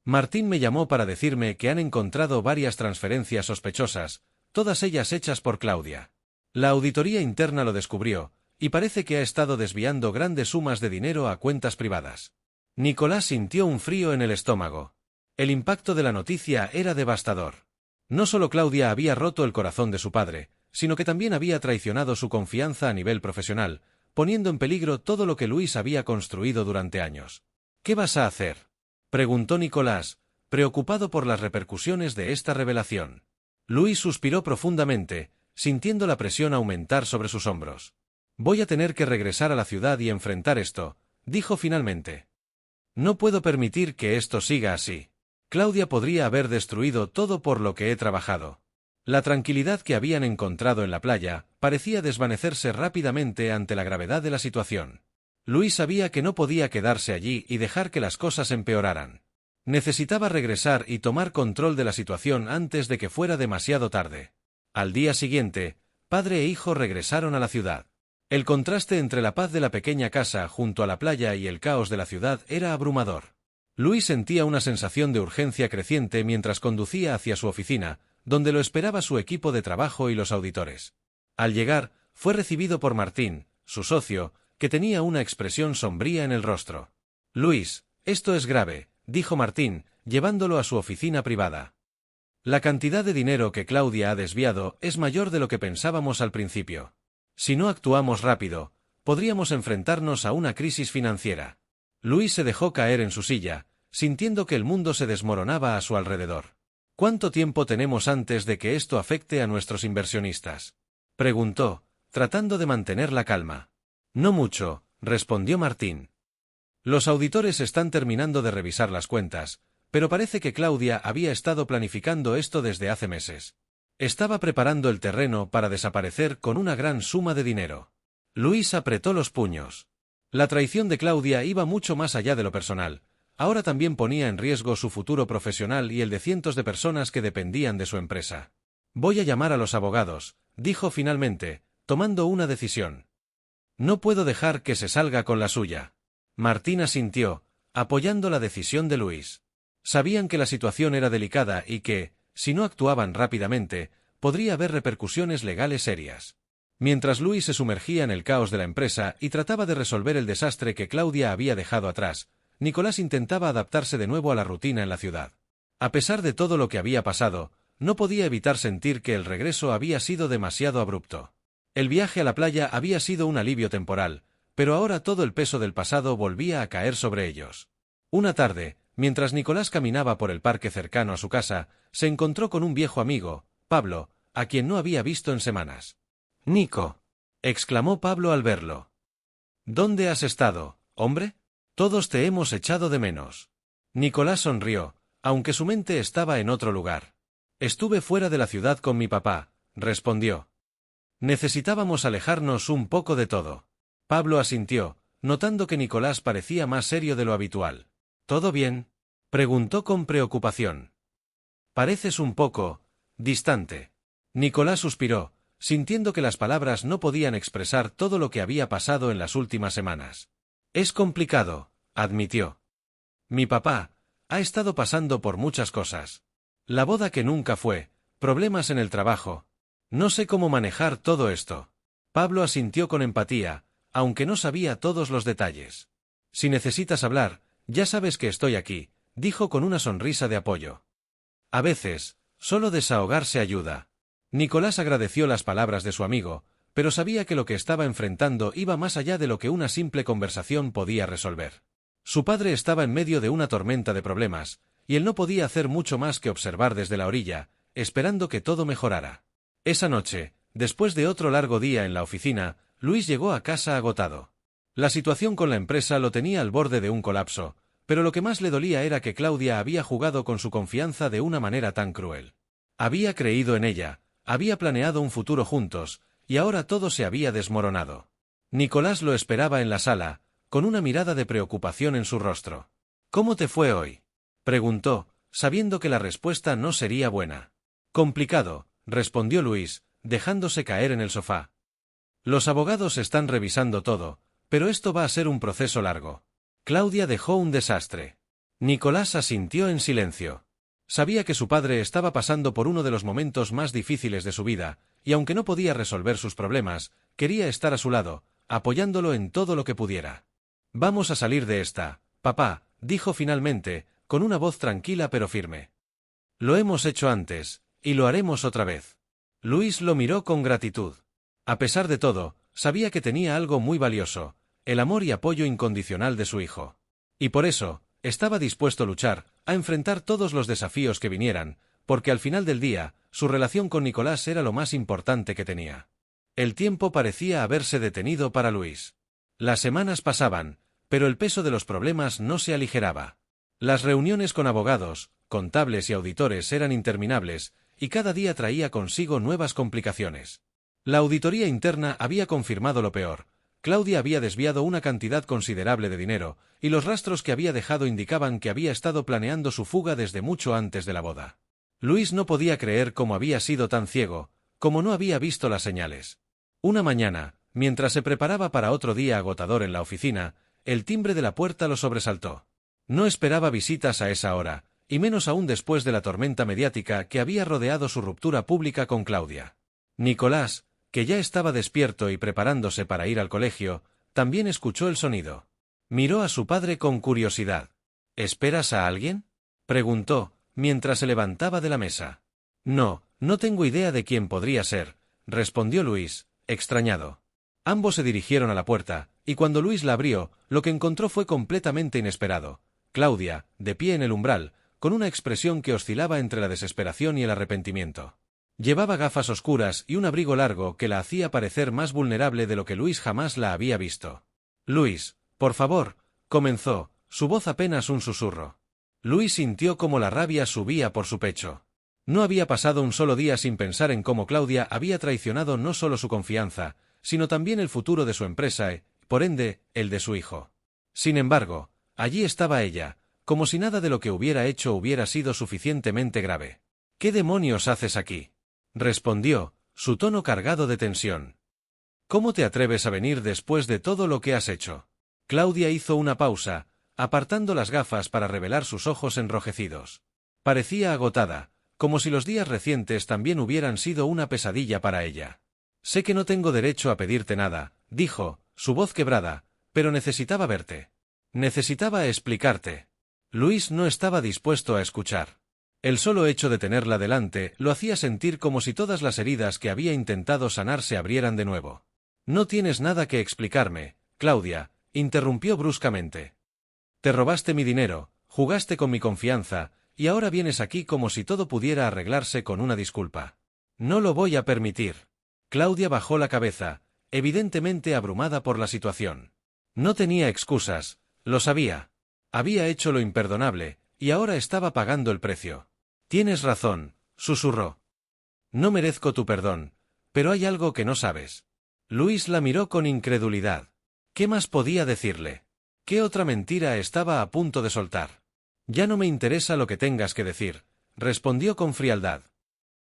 Martín me llamó para decirme que han encontrado varias transferencias sospechosas, todas ellas hechas por Claudia. La auditoría interna lo descubrió, y parece que ha estado desviando grandes sumas de dinero a cuentas privadas. Nicolás sintió un frío en el estómago. El impacto de la noticia era devastador. No solo Claudia había roto el corazón de su padre, sino que también había traicionado su confianza a nivel profesional, poniendo en peligro todo lo que Luis había construido durante años. ¿Qué vas a hacer?, preguntó Nicolás, preocupado por las repercusiones de esta revelación. Luis suspiró profundamente, sintiendo la presión aumentar sobre sus hombros. Voy a tener que regresar a la ciudad y enfrentar esto, dijo finalmente. No puedo permitir que esto siga así. Claudia podría haber destruido todo por lo que he trabajado. La tranquilidad que habían encontrado en la playa parecía desvanecerse rápidamente ante la gravedad de la situación. Luis sabía que no podía quedarse allí y dejar que las cosas empeoraran. Necesitaba regresar y tomar control de la situación antes de que fuera demasiado tarde. Al día siguiente, padre e hijo regresaron a la ciudad. El contraste entre la paz de la pequeña casa junto a la playa y el caos de la ciudad era abrumador. Luis sentía una sensación de urgencia creciente mientras conducía hacia su oficina, donde lo esperaba su equipo de trabajo y los auditores. Al llegar, fue recibido por Martín, su socio, que tenía una expresión sombría en el rostro. Luis, esto es grave, dijo Martín, llevándolo a su oficina privada. La cantidad de dinero que Claudia ha desviado es mayor de lo que pensábamos al principio. Si no actuamos rápido, podríamos enfrentarnos a una crisis financiera. Luis se dejó caer en su silla, sintiendo que el mundo se desmoronaba a su alrededor. ¿Cuánto tiempo tenemos antes de que esto afecte a nuestros inversionistas?, preguntó, tratando de mantener la calma. No mucho, respondió Martín. Los auditores están terminando de revisar las cuentas, pero parece que Claudia había estado planificando esto desde hace meses. Estaba preparando el terreno para desaparecer con una gran suma de dinero. Luis apretó los puños. La traición de Claudia iba mucho más allá de lo personal. Ahora también ponía en riesgo su futuro profesional y el de cientos de personas que dependían de su empresa. Voy a llamar a los abogados, dijo finalmente, tomando una decisión. No puedo dejar que se salga con la suya. Martín asintió, apoyando la decisión de Luis. Sabían que la situación era delicada y que, si no actuaban rápidamente, podría haber repercusiones legales serias. Mientras Luis se sumergía en el caos de la empresa y trataba de resolver el desastre que Claudia había dejado atrás, Nicolás intentaba adaptarse de nuevo a la rutina en la ciudad. A pesar de todo lo que había pasado, no podía evitar sentir que el regreso había sido demasiado abrupto. El viaje a la playa había sido un alivio temporal, pero ahora todo el peso del pasado volvía a caer sobre ellos. Una tarde, mientras Nicolás caminaba por el parque cercano a su casa, se encontró con un viejo amigo, Pablo, a quien no había visto en semanas. «Nico», exclamó Pablo al verlo. «¿Dónde has estado, hombre? Todos te hemos echado de menos». Nicolás sonrió, aunque su mente estaba en otro lugar. Estuve fuera de la ciudad con mi papá, respondió. Necesitábamos alejarnos un poco de todo. Pablo asintió, notando que Nicolás parecía más serio de lo habitual. ¿Todo bien?, preguntó con preocupación. Pareces un poco distante. Nicolás suspiró, sintiendo que las palabras no podían expresar todo lo que había pasado en las últimas semanas. Es complicado, admitió. Mi papá ha estado pasando por muchas cosas. La boda que nunca fue, problemas en el trabajo. No sé cómo manejar todo esto. Pablo asintió con empatía, aunque no sabía todos los detalles. Si necesitas hablar, ya sabes que estoy aquí, dijo con una sonrisa de apoyo. A veces, solo desahogarse ayuda. Nicolás agradeció las palabras de su amigo, pero sabía que lo que estaba enfrentando iba más allá de lo que una simple conversación podía resolver. Su padre estaba en medio de una tormenta de problemas, y él no podía hacer mucho más que observar desde la orilla, esperando que todo mejorara. Esa noche, después de otro largo día en la oficina, Luis llegó a casa agotado. La situación con la empresa lo tenía al borde de un colapso, pero lo que más le dolía era que Claudia había jugado con su confianza de una manera tan cruel. Había creído en ella, había planeado un futuro juntos, y ahora todo se había desmoronado. Nicolás lo esperaba en la sala, con una mirada de preocupación en su rostro. ¿Cómo te fue hoy?, preguntó, sabiendo que la respuesta no sería buena. Complicado, respondió Luis, dejándose caer en el sofá. Los abogados están revisando todo, pero esto va a ser un proceso largo. Claudia dejó un desastre. Nicolás asintió en silencio. Sabía que su padre estaba pasando por uno de los momentos más difíciles de su vida, y aunque no podía resolver sus problemas, quería estar a su lado, apoyándolo en todo lo que pudiera. Vamos a salir de esta, papá, dijo finalmente, con una voz tranquila pero firme. Lo hemos hecho antes, y lo haremos otra vez. Luis lo miró con gratitud. A pesar de todo, sabía que tenía algo muy valioso, el amor y apoyo incondicional de su hijo. Y por eso, estaba dispuesto a luchar, a enfrentar todos los desafíos que vinieran, porque al final del día, su relación con Nicolás era lo más importante que tenía. El tiempo parecía haberse detenido para Luis. Las semanas pasaban, pero el peso de los problemas no se aligeraba. Las reuniones con abogados, contables y auditores eran interminables, y cada día traía consigo nuevas complicaciones. La auditoría interna había confirmado lo peor. Claudia había desviado una cantidad considerable de dinero, y los rastros que había dejado indicaban que había estado planeando su fuga desde mucho antes de la boda. Luis no podía creer cómo había sido tan ciego, como no había visto las señales. Una mañana, mientras se preparaba para otro día agotador en la oficina, el timbre de la puerta lo sobresaltó. No esperaba visitas a esa hora, y menos aún después de la tormenta mediática que había rodeado su ruptura pública con Claudia. Nicolás, que ya estaba despierto y preparándose para ir al colegio, también escuchó el sonido. Miró a su padre con curiosidad. ¿Esperas a alguien?, preguntó, mientras se levantaba de la mesa. No tengo idea de quién podría ser, respondió Luis, extrañado. Ambos se dirigieron a la puerta, y cuando Luis la abrió, lo que encontró fue completamente inesperado. Claudia, de pie en el umbral, con una expresión que oscilaba entre la desesperación y el arrepentimiento. Llevaba gafas oscuras y un abrigo largo que la hacía parecer más vulnerable de lo que Luis jamás la había visto. Luis, por favor, comenzó, su voz apenas un susurro. Luis sintió como la rabia subía por su pecho. No había pasado un solo día sin pensar en cómo Claudia había traicionado no solo su confianza, sino también el futuro de su empresa y, por ende, el de su hijo. Sin embargo, allí estaba ella, como si nada de lo que hubiera hecho hubiera sido suficientemente grave. ¿Qué demonios haces aquí?, respondió, su tono cargado de tensión. ¿Cómo te atreves a venir después de todo lo que has hecho? Claudia hizo una pausa, apartando las gafas para revelar sus ojos enrojecidos. Parecía agotada, como si los días recientes también hubieran sido una pesadilla para ella. Sé que no tengo derecho a pedirte nada, dijo, su voz quebrada, pero necesitaba verte. Necesitaba explicarte. Luis no estaba dispuesto a escuchar. El solo hecho de tenerla delante lo hacía sentir como si todas las heridas que había intentado sanar se abrieran de nuevo. No tienes nada que explicarme, Claudia, interrumpió bruscamente. Te robaste mi dinero, jugaste con mi confianza, y ahora vienes aquí como si todo pudiera arreglarse con una disculpa. No lo voy a permitir. Claudia bajó la cabeza, evidentemente abrumada por la situación. No tenía excusas, lo sabía. Había hecho lo imperdonable, y ahora estaba pagando el precio. Tienes razón, susurró. No merezco tu perdón, pero hay algo que no sabes. Luis la miró con incredulidad. ¿Qué más podía decirle? ¿Qué otra mentira estaba a punto de soltar? Ya no me interesa lo que tengas que decir, respondió con frialdad.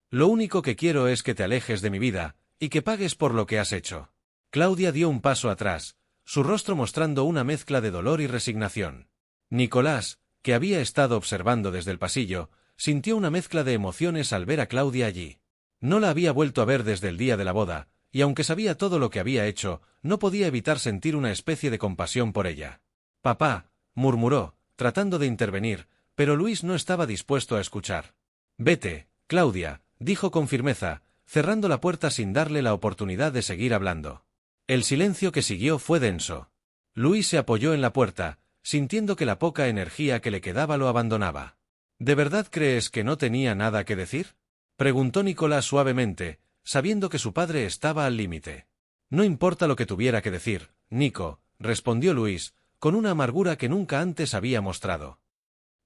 Lo único que quiero es que te alejes de mi vida, y que pagues por lo que has hecho. Claudia dio un paso atrás, su rostro mostrando una mezcla de dolor y resignación. Nicolás, que había estado observando desde el pasillo, sintió una mezcla de emociones al ver a Claudia allí. No la había vuelto a ver desde el día de la boda, y aunque sabía todo lo que había hecho, no podía evitar sentir una especie de compasión por ella. Papá, murmuró, tratando de intervenir, pero Luis no estaba dispuesto a escuchar. Vete, Claudia, dijo con firmeza, cerrando la puerta sin darle la oportunidad de seguir hablando. El silencio que siguió fue denso. Luis se apoyó en la puerta, sintiendo que la poca energía que le quedaba lo abandonaba. ¿De verdad crees que no tenía nada que decir?, preguntó Nicolás suavemente, sabiendo que su padre estaba al límite. No importa lo que tuviera que decir, Nico, respondió Luis, con una amargura que nunca antes había mostrado.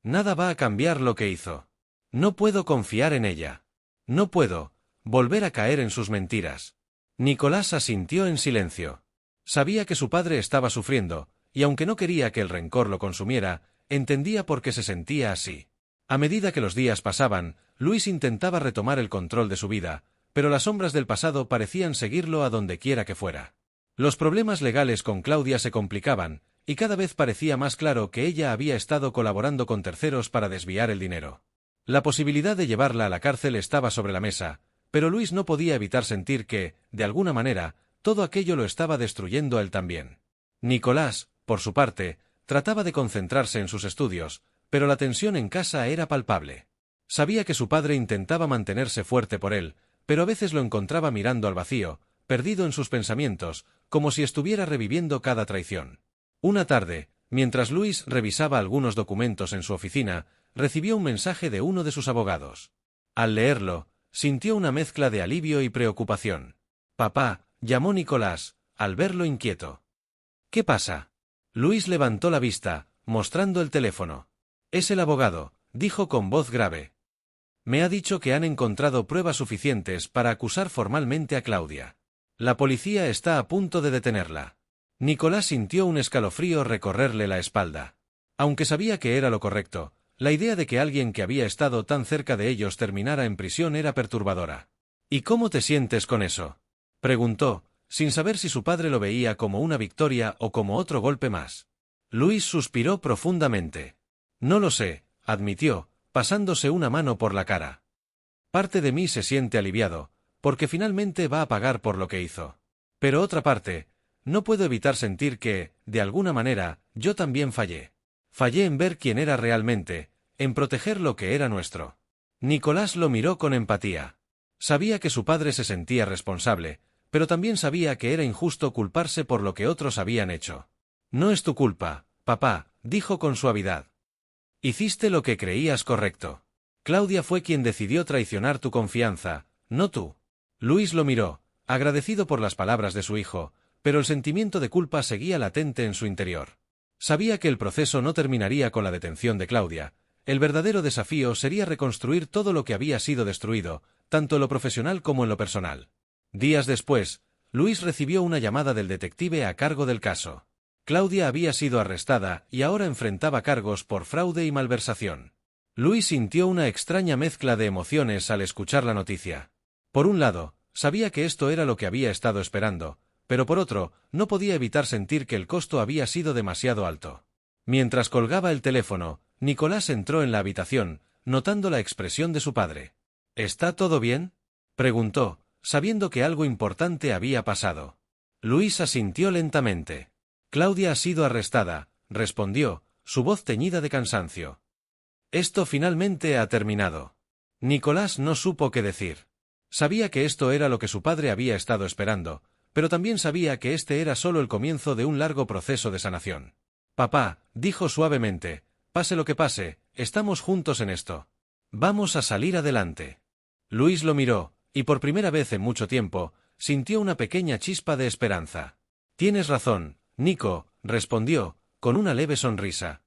Nada va a cambiar lo que hizo. No puedo confiar en ella. No puedo volver a caer en sus mentiras. Nicolás asintió en silencio. Sabía que su padre estaba sufriendo, y aunque no quería que el rencor lo consumiera, entendía por qué se sentía así. A medida que los días pasaban, Luis intentaba retomar el control de su vida, pero las sombras del pasado parecían seguirlo a donde quiera que fuera. Los problemas legales con Claudia se complicaban, y cada vez parecía más claro que ella había estado colaborando con terceros para desviar el dinero. La posibilidad de llevarla a la cárcel estaba sobre la mesa, pero Luis no podía evitar sentir que, de alguna manera, todo aquello lo estaba destruyendo a él también. Nicolás, por su parte, trataba de concentrarse en sus estudios, pero la tensión en casa era palpable. Sabía que su padre intentaba mantenerse fuerte por él, pero a veces lo encontraba mirando al vacío, perdido en sus pensamientos, como si estuviera reviviendo cada traición. Una tarde, mientras Luis revisaba algunos documentos en su oficina, recibió un mensaje de uno de sus abogados. Al leerlo, sintió una mezcla de alivio y preocupación. «Papá», llamó Nicolás, al verlo inquieto. «¿Qué pasa?» Luis levantó la vista, mostrando el teléfono. «Es el abogado», dijo con voz grave. «Me ha dicho que han encontrado pruebas suficientes para acusar formalmente a Claudia. La policía está a punto de detenerla». Nicolás sintió un escalofrío recorrerle la espalda. Aunque sabía que era lo correcto, la idea de que alguien que había estado tan cerca de ellos terminara en prisión era perturbadora. «¿Y cómo te sientes con eso?», preguntó, sin saber si su padre lo veía como una victoria o como otro golpe más. Luis suspiró profundamente. «No lo sé», admitió, pasándose una mano por la cara. «Parte de mí se siente aliviado, porque finalmente va a pagar por lo que hizo. Pero otra parte, no puedo evitar sentir que, de alguna manera, yo también fallé. Fallé en ver quién era realmente, en proteger lo que era nuestro». Nicolás lo miró con empatía. Sabía que su padre se sentía responsable, pero también sabía que era injusto culparse por lo que otros habían hecho. «No es tu culpa, papá», dijo con suavidad. «Hiciste lo que creías correcto. Claudia fue quien decidió traicionar tu confianza, no tú». Luis lo miró, agradecido por las palabras de su hijo, pero el sentimiento de culpa seguía latente en su interior. Sabía que el proceso no terminaría con la detención de Claudia. El verdadero desafío sería reconstruir todo lo que había sido destruido, tanto en lo profesional como en lo personal. Días después, Luis recibió una llamada del detective a cargo del caso. Claudia había sido arrestada y ahora enfrentaba cargos por fraude y malversación. Luis sintió una extraña mezcla de emociones al escuchar la noticia. Por un lado, sabía que esto era lo que había estado esperando, pero por otro, no podía evitar sentir que el costo había sido demasiado alto. Mientras colgaba el teléfono, Nicolás entró en la habitación, notando la expresión de su padre. «¿Está todo bien?», preguntó, sabiendo que algo importante había pasado. Luis asintió lentamente. «Claudia ha sido arrestada», respondió, su voz teñida de cansancio. «Esto finalmente ha terminado». Nicolás no supo qué decir. Sabía que esto era lo que su padre había estado esperando, pero también sabía que este era solo el comienzo de un largo proceso de sanación. «Papá», dijo suavemente, «pase lo que pase, estamos juntos en esto. Vamos a salir adelante». Luis lo miró, y por primera vez en mucho tiempo, sintió una pequeña chispa de esperanza. «Tienes razón, Nico», respondió, con una leve sonrisa.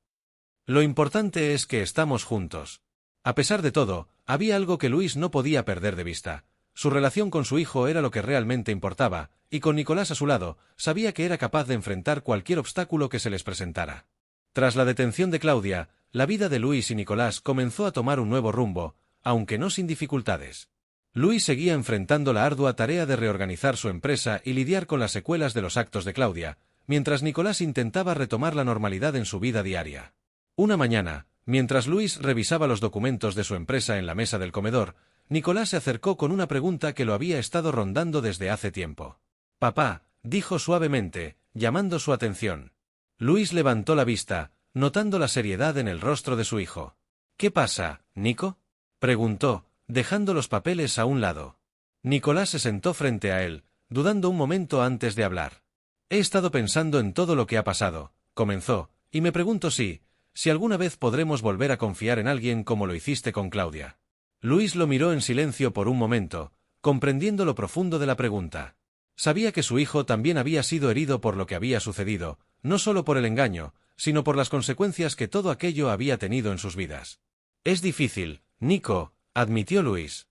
Lo importante es que estamos juntos. A pesar de todo, había algo que Luis no podía perder de vista. Su relación con su hijo era lo que realmente importaba, y con Nicolás a su lado, sabía que era capaz de enfrentar cualquier obstáculo que se les presentara. Tras la detención de Claudia, la vida de Luis y Nicolás comenzó a tomar un nuevo rumbo, aunque no sin dificultades. Luis seguía enfrentando la ardua tarea de reorganizar su empresa y lidiar con las secuelas de los actos de Claudia, mientras Nicolás intentaba retomar la normalidad en su vida diaria. Una mañana, mientras Luis revisaba los documentos de su empresa en la mesa del comedor, Nicolás se acercó con una pregunta que lo había estado rondando desde hace tiempo. «Papá», dijo suavemente, llamando su atención. Luis levantó la vista, notando la seriedad en el rostro de su hijo. «¿Qué pasa, Nico?», preguntó, dejando los papeles a un lado. Nicolás se sentó frente a él, dudando un momento antes de hablar. «He estado pensando en todo lo que ha pasado», comenzó, «y me pregunto si alguna vez podremos volver a confiar en alguien como lo hiciste con Claudia». Luis lo miró en silencio por un momento, comprendiendo lo profundo de la pregunta. Sabía que su hijo también había sido herido por lo que había sucedido, no solo por el engaño, sino por las consecuencias que todo aquello había tenido en sus vidas. «Es difícil, Nico», admitió Luis.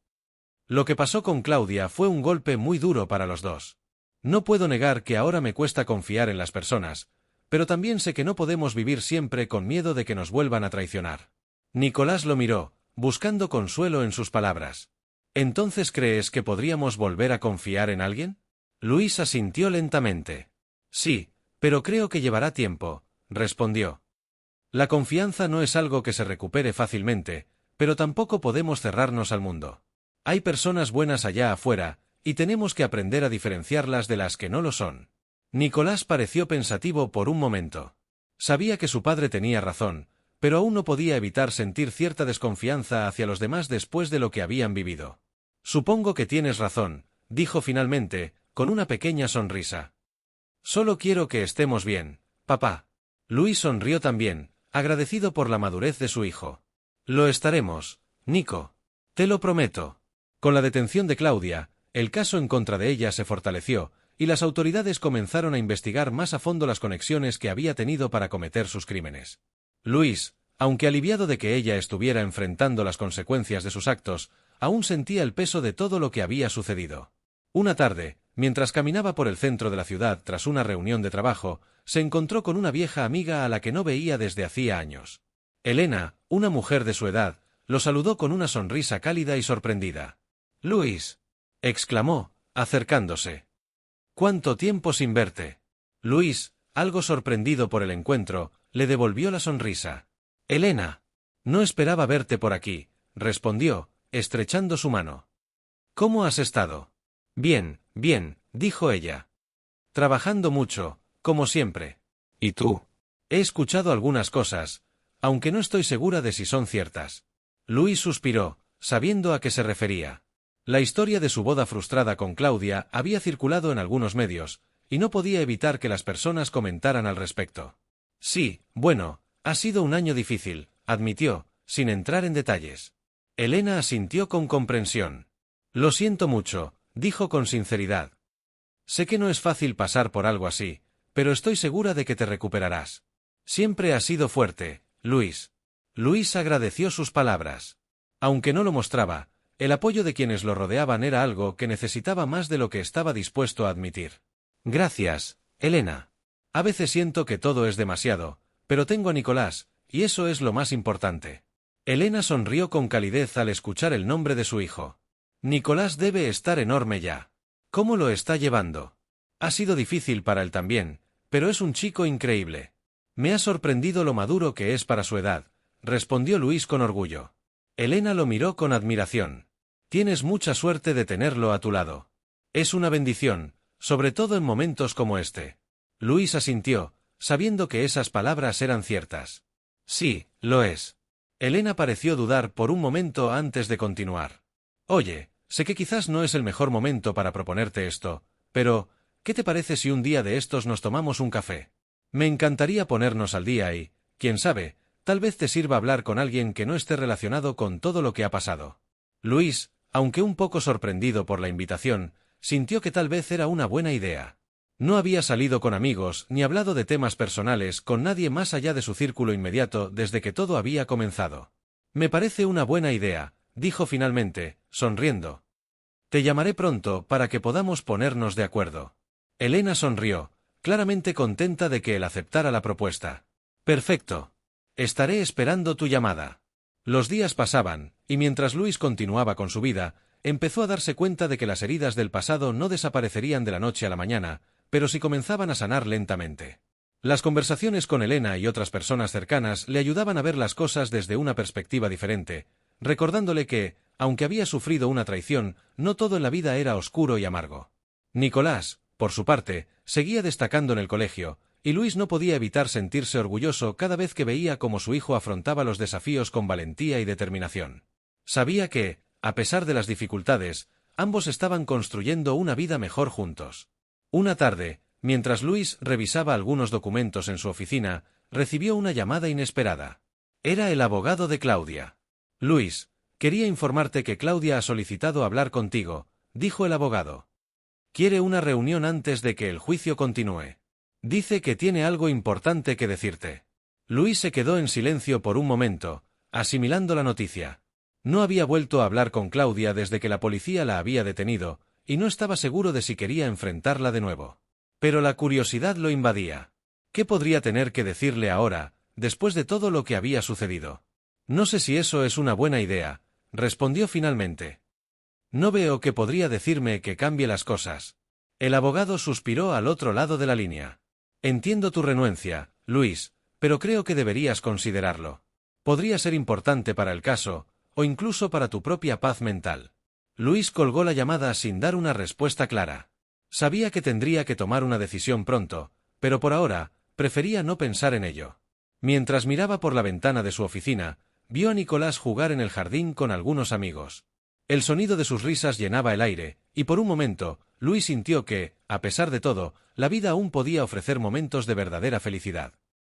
«Lo que pasó con Claudia fue un golpe muy duro para los dos. No puedo negar que ahora me cuesta confiar en las personas, pero también sé que no podemos vivir siempre con miedo de que nos vuelvan a traicionar». Nicolás lo miró, buscando consuelo en sus palabras. «¿Entonces crees que podríamos volver a confiar en alguien?». Luis asintió lentamente. «Sí, pero creo que llevará tiempo», respondió. «La confianza no es algo que se recupere fácilmente, pero tampoco podemos cerrarnos al mundo. Hay personas buenas allá afuera, y tenemos que aprender a diferenciarlas de las que no lo son». Nicolás pareció pensativo por un momento. Sabía que su padre tenía razón, pero aún no podía evitar sentir cierta desconfianza hacia los demás después de lo que habían vivido. «Supongo que tienes razón», dijo finalmente, con una pequeña sonrisa. «Solo quiero que estemos bien, papá». Luis sonrió también, agradecido por la madurez de su hijo. «Lo estaremos, Nico. Te lo prometo». Con la detención de Claudia, el caso en contra de ella se fortaleció, y las autoridades comenzaron a investigar más a fondo las conexiones que había tenido para cometer sus crímenes. Luis, aunque aliviado de que ella estuviera enfrentando las consecuencias de sus actos, aún sentía el peso de todo lo que había sucedido. Una tarde, mientras caminaba por el centro de la ciudad tras una reunión de trabajo, se encontró con una vieja amiga a la que no veía desde hacía años. Elena, una mujer de su edad, lo saludó con una sonrisa cálida y sorprendida. «Luis», exclamó, acercándose. «¿Cuánto tiempo sin verte?». Luis, algo sorprendido por el encuentro, le devolvió la sonrisa. «Elena, no esperaba verte por aquí», respondió, estrechando su mano. «¿Cómo has estado?». «Bien, bien», dijo ella. «Trabajando mucho, como siempre». «¿Y tú?». «He escuchado algunas cosas, aunque no estoy segura de si son ciertas». Luis suspiró, sabiendo a qué se refería. La historia de su boda frustrada con Claudia había circulado en algunos medios, y no podía evitar que las personas comentaran al respecto. «Sí, bueno, ha sido un año difícil», admitió, sin entrar en detalles. Elena asintió con comprensión. «Lo siento mucho», dijo con sinceridad. «Sé que no es fácil pasar por algo así, pero estoy segura de que te recuperarás. Siempre has sido fuerte, Luis». Luis agradeció sus palabras. Aunque no lo mostraba, el apoyo de quienes lo rodeaban era algo que necesitaba más de lo que estaba dispuesto a admitir. «Gracias, Elena. A veces siento que todo es demasiado, pero tengo a Nicolás, y eso es lo más importante». Elena sonrió con calidez al escuchar el nombre de su hijo. «Nicolás debe estar enorme ya. ¿Cómo lo está llevando?». «Ha sido difícil para él también, pero es un chico increíble. Me ha sorprendido lo maduro que es para su edad», respondió Luis con orgullo. Elena lo miró con admiración. «Tienes mucha suerte de tenerlo a tu lado. Es una bendición, sobre todo en momentos como este». Luis asintió, sabiendo que esas palabras eran ciertas. «Sí, lo es». Elena pareció dudar por un momento antes de continuar. «Oye, sé que quizás no es el mejor momento para proponerte esto, pero ¿qué te parece si un día de estos nos tomamos un café? Me encantaría ponernos al día y, quién sabe, tal vez te sirva hablar con alguien que no esté relacionado con todo lo que ha pasado». Luis, aunque un poco sorprendido por la invitación, sintió que tal vez era una buena idea. No había salido con amigos ni hablado de temas personales con nadie más allá de su círculo inmediato desde que todo había comenzado. Me parece una buena idea, dijo finalmente, sonriendo. Te llamaré pronto para que podamos ponernos de acuerdo. Elena sonrió, claramente contenta de que él aceptara la propuesta. Perfecto. Estaré esperando tu llamada. Los días pasaban, y mientras Luis continuaba con su vida, empezó a darse cuenta de que las heridas del pasado no desaparecerían de la noche a la mañana, pero sí comenzaban a sanar lentamente. Las conversaciones con Elena y otras personas cercanas le ayudaban a ver las cosas desde una perspectiva diferente, recordándole que, aunque había sufrido una traición, no todo en la vida era oscuro y amargo. Nicolás, por su parte, seguía destacando en el colegio, y Luis no podía evitar sentirse orgulloso cada vez que veía cómo su hijo afrontaba los desafíos con valentía y determinación. Sabía que, a pesar de las dificultades, ambos estaban construyendo una vida mejor juntos. Una tarde, mientras Luis revisaba algunos documentos en su oficina, recibió una llamada inesperada. Era el abogado de Claudia. Luis, quería informarte que Claudia ha solicitado hablar contigo, dijo el abogado. Quiere una reunión antes de que el juicio continúe. Dice que tiene algo importante que decirte. Luis se quedó en silencio por un momento, asimilando la noticia. No había vuelto a hablar con Claudia desde que la policía la había detenido, y no estaba seguro de si quería enfrentarla de nuevo. Pero la curiosidad lo invadía. ¿Qué podría tener que decirle ahora, después de todo lo que había sucedido? No sé si eso es una buena idea, respondió finalmente. No veo que podría decirme que cambie las cosas. El abogado suspiró al otro lado de la línea. Entiendo tu renuencia, Luis, pero creo que deberías considerarlo. Podría ser importante para el caso, o incluso para tu propia paz mental. Luis colgó la llamada sin dar una respuesta clara. Sabía que tendría que tomar una decisión pronto, pero por ahora, prefería no pensar en ello. Mientras miraba por la ventana de su oficina, vio a Nicolás jugar en el jardín con algunos amigos. El sonido de sus risas llenaba el aire, y por un momento, Luis sintió que, a pesar de todo, la vida aún podía ofrecer momentos de verdadera felicidad.